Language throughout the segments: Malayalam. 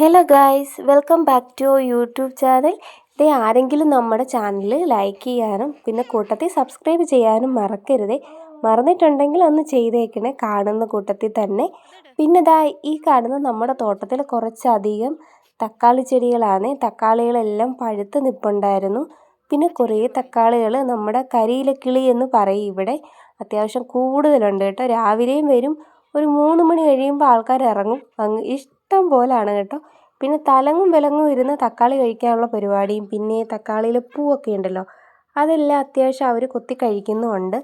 Hello guys, welcome back to YouTube channel. ദേ ആരെങ്കിലും നമ്മുടെ ചാനൽ ലൈക്ക് ചെയ്യാനും പിന്നെ കൂട്ടത്തിൽ സബ്സ്ക്രൈബ് ചെയ്യാനും മറക്കരുതേ. മറന്നിട്ടുണ്ടെങ്കിൽ ഒന്ന് ചെയ്തേക്കണേ, കാണുന്ന കൂട്ടത്തിൽ തന്നെ. പിന്നെ ദാ ഈ കാണുന്ന നമ്മുടെ തോട്ടത്തിൽ കുറച്ചധികം തക്കാളി ചെടികളാണ്. തക്കാളികളെല്ലാം പഴുത്ത് നിൽപ്പുണ്ടായിരുന്നു. പിന്നെ കുറേ തക്കാളികൾ നമ്മുടെ കരിയിലക്കിളി എന്ന് പറയും ഇവിടെ. അത്യാവശ്യം കൂടുതലുണ്ട് കേട്ടോ. രാവിലെയും വരും, ഒരു 3 മണി കഴിയുമ്പോൾ ആൾക്കാർ ഇറങ്ങും. ഇഷ്ടം പോലാണ് കേട്ടോ. പിന്നെ തലങ്ങും വിലങ്ങും ഇരുന്ന് തക്കാളി കഴിക്കാനുള്ള പരിപാടിയും പിന്നെ തക്കാളിയിൽ പൂവൊക്കെ ഉണ്ടല്ലോ, അതെല്ലാം അത്യാവശ്യം അവർ കൊത്തി കഴിക്കുന്നുമുണ്ട്.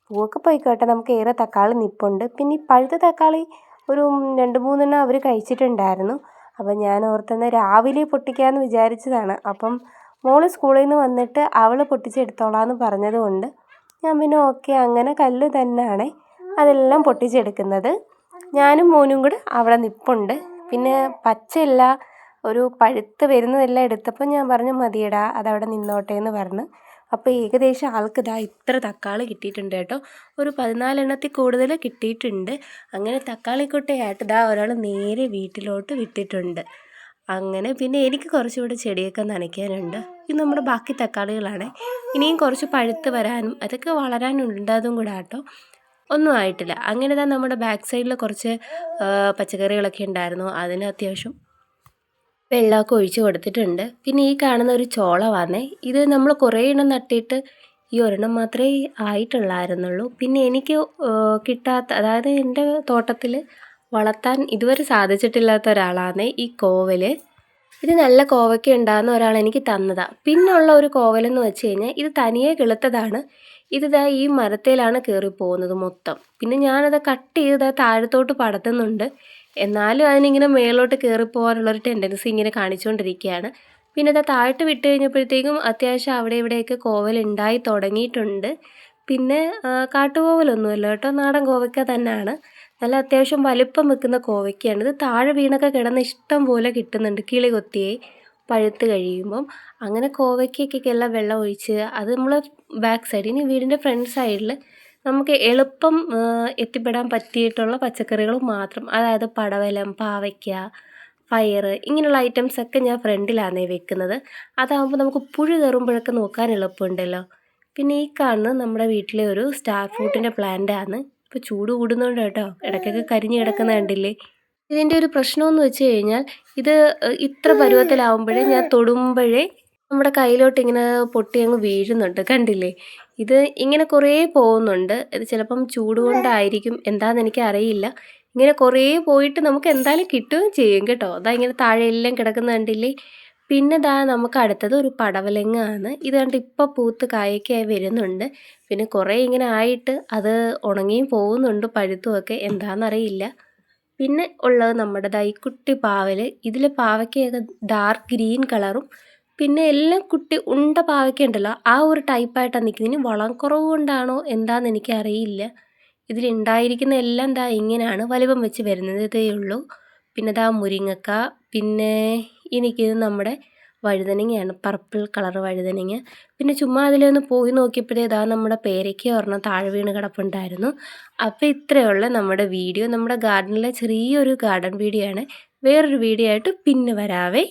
പൂവൊക്കെ പോയിക്കോട്ടെ, നമുക്ക് ഏറെ തക്കാളി നിൽപ്പുണ്ട്. പിന്നെ ഈ പഴുത്ത തക്കാളി ഒരു 2-3 അവർ കഴിച്ചിട്ടുണ്ടായിരുന്നു. അപ്പം ഞാൻ ഓർത്തുന്ന രാവിലെ പൊട്ടിക്കാമെന്ന് വിചാരിച്ചതാണ്. അപ്പം മോള് സ്കൂളിൽ നിന്ന് വന്നിട്ട് അവൾ പൊട്ടിച്ചെടുത്തോളാമെന്ന് പറഞ്ഞതുകൊണ്ട് ഞാൻ പിന്നെ ഓക്കെ അങ്ങനെ കല്ല് തന്നെയാണ് അതെല്ലാം പൊട്ടിച്ചെടുക്കുന്നത്. ഞാനും മോനും കൂടെ അവിടെ നിൽപ്പുണ്ട്. പിന്നെ പച്ചയല്ല, ഒരു പഴുത്ത് വരുന്നതെല്ലാം എടുത്തപ്പോൾ ഞാൻ പറഞ്ഞു മതിയടാ, അതവിടെ നിന്നോട്ടെ എന്ന് പറഞ്ഞു. അപ്പോൾ ഏകദേശം ആൾക്ക് ഇത്ര തക്കാളി കിട്ടിയിട്ടുണ്ട് കേട്ടോ. ഒരു 14 എണ്ണത്തിൽ കൂടുതൽ കിട്ടിയിട്ടുണ്ട്. അങ്ങനെ തക്കാളിക്കൊട്ടയായിട്ട് ഒരാൾ നേരെ വീട്ടിലോട്ട് വിട്ടിട്ടുണ്ട്. അങ്ങനെ പിന്നെ എനിക്ക് കുറച്ചുകൂടെ ചെടിയൊക്കെ നനയ്ക്കാനുണ്ട്. ഇത് നമ്മുടെ ബാക്കി തക്കാളികളാണ്. ഇനിയും കുറച്ച് പഴുത്ത് വരാനും അതൊക്കെ വളരാനുണ്ട്, അതും കൂടെ കേട്ടോ. ഒന്നും ആയിട്ടില്ല. അങ്ങനെ നമ്മുടെ ബാക്ക് സൈഡിൽ കുറച്ച് പച്ചക്കറികളൊക്കെ ഉണ്ടായിരുന്നു. അതിന് അത്യാവശ്യം വെള്ളമൊക്കെ ഒഴിച്ച് കൊടുത്തിട്ടുണ്ട്. പിന്നെ ഈ കാണുന്ന ഒരു ചോള വന്നേ, ഇത് നമ്മൾ കുറേ എണ്ണം നട്ടിട്ട് ഈ ഒരെണ്ണം മാത്രമേ ആയിട്ടുള്ളായിരുന്നുള്ളൂ. പിന്നെ എനിക്ക് കിട്ടാത്ത, അതായത് എൻ്റെ തോട്ടത്തിൽ വളർത്താൻ ഇതുവരെ സാധിച്ചിട്ടില്ലാത്ത ഒരാളാണ് ഈ കോവൽ. ഇത് നല്ല കോവയ്ക്ക ഉണ്ടാകുന്ന ഒരാൾ എനിക്ക് തന്നതാണ്. പിന്നുള്ള ഒരു കോവലെന്ന് വെച്ച് കഴിഞ്ഞാൽ ഇത് തനിയെ കിളുത്തതാണ്. ഈ മരത്തേലാണ് കയറി പോകുന്നത് മൊത്തം. പിന്നെ ഞാനത് കട്ട് ചെയ്ത് താഴത്തോട്ട് പടത്തുന്നുണ്ട്. എന്നാലും അതിനിങ്ങനെ മേലോട്ട് കയറിപ്പോകാനുള്ളൊരു ടെൻഡൻസി ഇങ്ങനെ കാണിച്ചുകൊണ്ടിരിക്കുകയാണ്. പിന്നെ താഴോട്ട് വിട്ട് കഴിഞ്ഞപ്പോഴത്തേക്കും അത്യാവശ്യം അവിടെ ഇവിടെയൊക്കെ കോവൽ ഉണ്ടായി തുടങ്ങിയിട്ടുണ്ട്. പിന്നെ കാട്ടുകോവലൊന്നുമല്ല കേട്ടോ, നാടൻ കോവയ്ക്ക തന്നെയാണ്. നല്ല അത്യാവശ്യം വലിപ്പം വെക്കുന്ന കോവയ്ക്കയാണ്. ഇത് താഴെ വീണൊക്കെ കിടന്ന് ഇഷ്ടം പോലെ കിട്ടുന്നുണ്ട്, കിളി കൊത്തിയേ പഴുത്ത് കഴിയുമ്പം. അങ്ങനെ കോവയ്ക്കൊക്കെല്ലാം വെള്ളം ഒഴിച്ച് അത് നമ്മൾ ബാക്ക് സൈഡിൽ, ഇനി വീടിൻ്റെ ഫ്രണ്ട് സൈഡിൽ നമുക്ക് എളുപ്പം എത്തിപ്പെടാൻ പറ്റിയിട്ടുള്ള പച്ചക്കറികൾ മാത്രം, അതായത് പടവലം, പാവയ്ക്ക, പയർ, ഇങ്ങനെയുള്ള ഐറ്റംസൊക്കെ ഞാൻ ഫ്രണ്ടിലാണ് വെക്കുന്നത്. അതാകുമ്പോൾ നമുക്ക് പുഴു കയറുമ്പോഴൊക്കെ നോക്കാൻ എളുപ്പമുണ്ടല്ലോ. പിന്നെ ഈ കാണുന്നത് നമ്മുടെ വീട്ടിലെ ഒരു സ്റ്റാർ ഫ്രൂട്ടിൻ്റെ പ്ലാന്റാണ്. ഇപ്പോൾ ചൂട് കൂടുന്നുണ്ട് കേട്ടോ, ഇടയ്ക്കൊക്കെ കരിഞ്ഞ് കിടക്കുന്ന കണ്ടില്ലേ. ഇതിൻ്റെ ഒരു പ്രശ്നമെന്ന് വെച്ച് കഴിഞ്ഞാൽ ഇത് ഇത്ര പരുവത്തിലാവുമ്പോഴേ ഞാൻ തൊടുമ്പോഴേ നമ്മുടെ കയ്യിലോട്ട് ഇങ്ങനെ പൊട്ടി അങ്ങ് വീഴുന്നുണ്ട്, കണ്ടില്ലേ. ഇത് ഇങ്ങനെ കുറേ പോകുന്നുണ്ട്. ഇത് ചിലപ്പം ചൂട് കൊണ്ടായിരിക്കും, എന്താണെന്ന് എനിക്ക് അറിയില്ല. ഇങ്ങനെ കുറേ പോയിട്ട് നമുക്ക് എന്തായാലും കിട്ടുകയും ചെയ്യും കേട്ടോ. ഇങ്ങനെ താഴെ എല്ലാം കിടക്കുന്ന കണ്ടില്ലേ. പിന്നെ നമുക്ക് അടുത്തത് ഒരു പടവലങ്ങ ആണ്. ഇത് കണ്ട് ഇപ്പോൾ പൂത്ത് കായൊക്കെയായി വരുന്നുണ്ട്. പിന്നെ കുറേ ഇങ്ങനെ ആയിട്ട് അത് ഉണങ്ങിയും പോകുന്നുണ്ട്, പഴുത്തുമൊക്കെ, എന്താണെന്നറിയില്ല. പിന്നെ ഉള്ളത് നമ്മുടെ ഈ കുട്ടി പാവൽ. ഇതിൽ പാവയ്ക്കയൊക്കെ ഡാർക്ക് ഗ്രീൻ കളറും പിന്നെ എല്ലാം കുട്ടി ഉണ്ട പാവയ്ക്ക ഉണ്ടല്ലോ, ആ ഒരു ടൈപ്പായിട്ടാണ് നിൽക്കുന്നത്. ഇനി വളം കുറവ് കൊണ്ടാണോ എന്താണെന്ന് എനിക്കറിയില്ല. ഇതിലുണ്ടായിരിക്കുന്ന എല്ലാം ഇങ്ങനെയാണ് വലിപ്പം വെച്ച് വരുന്നതേ ഉള്ളൂ. പിന്നെ മുരിങ്ങക്ക, പിന്നെ ഈ നിൽക്കുന്നത് നമ്മുടെ വഴുതനങ്ങയാണ്, പർപ്പിൾ കളർ വഴുതനങ്ങ. പിന്നെ ചുമ്മാ അതിലൊന്ന് പോയി നോക്കിയപ്പോഴേ നമ്മുടെ പേരയ്ക്ക ഒരെണ്ണം താഴെ വീണ് കിടപ്പുണ്ടായിരുന്നു. അപ്പോൾ ഇത്രയുള്ള നമ്മുടെ വീഡിയോ, നമ്മുടെ ഗാർഡനിലെ ചെറിയൊരു ഗാർഡൻ വീഡിയോ ആണ്. വേറൊരു വീഡിയോ ആയിട്ട് പിന്നെ വരാവേ.